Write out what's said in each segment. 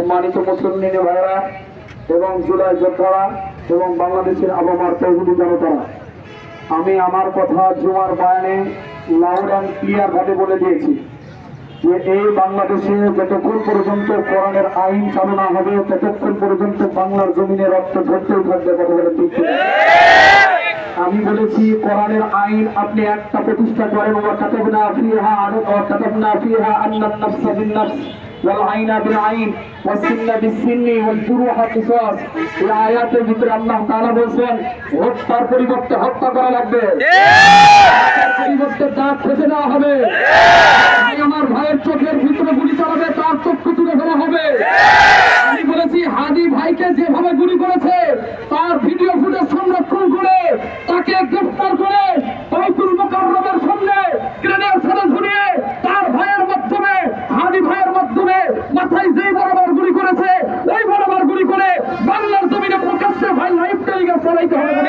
সম্মানিত মুসলিম ভাইরা এবং জুলাই যোদ্ধারা এবং বাংলাদেশের আবহাওয়ার তৌহিদি জনতারা, আমি আমার কথা জুমার বয়ানে লাউড অ্যান্ড ক্লিয়ার ভাবে বলে দিয়েছি যে এই বাংলাদেশে যতক্ষণ পর্যন্ত কোরআনের আইন চালু না হবে ততক্ষণ পর্যন্ত বাংলার জমিনে রক্ত ঝরতেই থাকবে। কথা বলে ঠিক। আমি বলেছি কোরআনের আইন আপনি একটা প্রতিষ্ঠা করেন, কাতাবনা ফিহা আন্নান নাফসা বিন-নাফস ওয়াল আইনা বিল-আইন ওয়াস-সিন্না বিস-সিন্নি ওয়াল জুরুহা কিসাস। এই আয়াতের ভিতরে আল্লাহ তাআলা বলেন হত্যার পরিবর্তে হত্যা করা লাগবে, তার পরিবর্তে দাঁত ফেলে দেওয়া হবে। আমার ভাইয়ের চোখের ভিতরে গুলি চালাবে, তার চক্ষু তুলে ফেলা হবে। আমি বলেছি হাদি ভাইকে যেভাবে গুলি করেছে তার ভিডিও ফুটেজ সংরক্ষণ করে তাকে গ্রেফতার করে বাইতুল মুকাররমের সামনে গ্রেনেড ছেড়ে ঝুলিয়ে তার ভাইয়ের মাধ্যমে, হাদি ভাইয়ের মাধ্যমে মাথায় যেই বরাবর গুলি করেছে ওই বরাবর গুলি করে বাংলার জমিনে প্রকাশ্যে ভাই লাইভ টেলিকাস্ট চালাইতে হবে।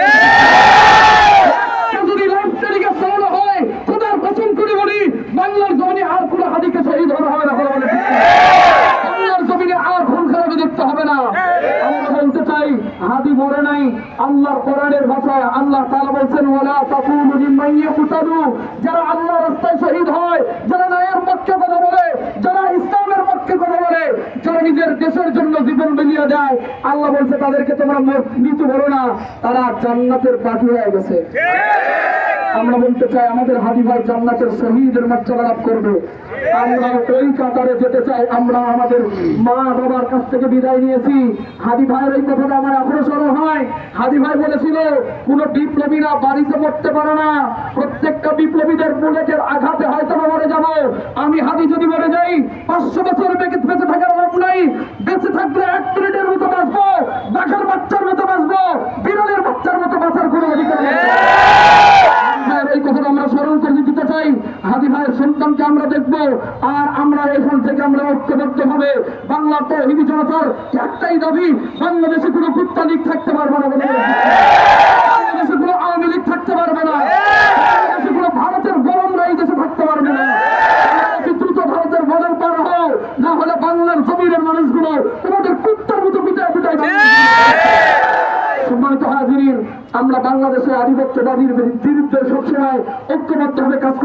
যদি লাইভ টেলিকাস্ট চালানো হয় খোদার কসম করে বলি বাংলার জমিনে আর কোনো হাদিকে শহীদ হওয়া হবে না। বাংলার জমিনে আর খুন খারাপি দেখতে হবে না। আমরা বলতে চাই হাদি মরে নাই। আল্লাহর কোরআনের ভাষায় আল্লাহ তাআলা বলেন ওয়ালা তাকুলু লিমান ইয়াকতালু, যারা আল্লাহর রাস্তায় শহীদ হয়, যারা ন্যায়ের পক্ষে কথা বলে, যারা ইসলামের পক্ষে কথা বলে, যারা নিজের দেশের জন্য জীবন বিলিয়ে দেয়, আল্লাহ বলছে তাদেরকে তোমরা মৃত্যু বলো না, তারা জান্নাতের পাখি হয়ে গেছে। আমরা বলতে চাই আমাদের হাদি ভাই জান্নাতের শহীদের মর্যাদা লাভ করবে। আমরা ওই কাতারে যেতে চাই। আমরা আমাদের মা বাবার কাছ থেকে বিদায় নিয়েছি। হাদি ভাইয়ের এই কথাটা আমার এখনো স্মরণ হয়। হাদি ভাই বলেছিল কোন বিপ্লবীরা বাড়িতে মরতে পারে না, প্রত্যেকটা বিপ্লবীদের বুলেটের আঘাতে হয়তো মরে যাব। আমি হাদি যদি মরে যাই 500 বছর বেঁচে থাকার লাভ নাই। বেঁচে থাকলে 1 মিনিটের মতো বাঁচবো, বাঘের বাচ্চার মতো বাঁচবো, বিড়ালের বাচ্চার মতো বাঁচার কোনো অধিকার নেই। এই কথাটা আমরা স্মরণ করে দিতে চাই। হাদি ভাইয়ের সন্তানকে আমরা দেখবো, আর আমরা এখান থেকে আমরা ঐক্যবদ্ধ হবে। বাংলার তৌহিদি জনতার একটাই দাবি, বাংলাদেশে কোনো কুত্তা লীগ থাকতে পারবে না, বাংলাদেশে কোনো আওয়ামী লীগ থাকতে পারবে না, বাংলাদেশে কোনো ভারতের গরমরা এই দেশে থাকতে পারবে না। দ্রুত ভারতের বর্ডার পার হও, না হলে বাংলার জমিনের মানুষগুলো তোমাদের কুত্তার মতো পিটায় পিটায়। সম্মানিত হাজিরিন, আমরা বাংলাদেশে আধিপত্যবাদীর বিরুদ্ধে সবসময় ঐক্যবদ্ধভাবে কাজ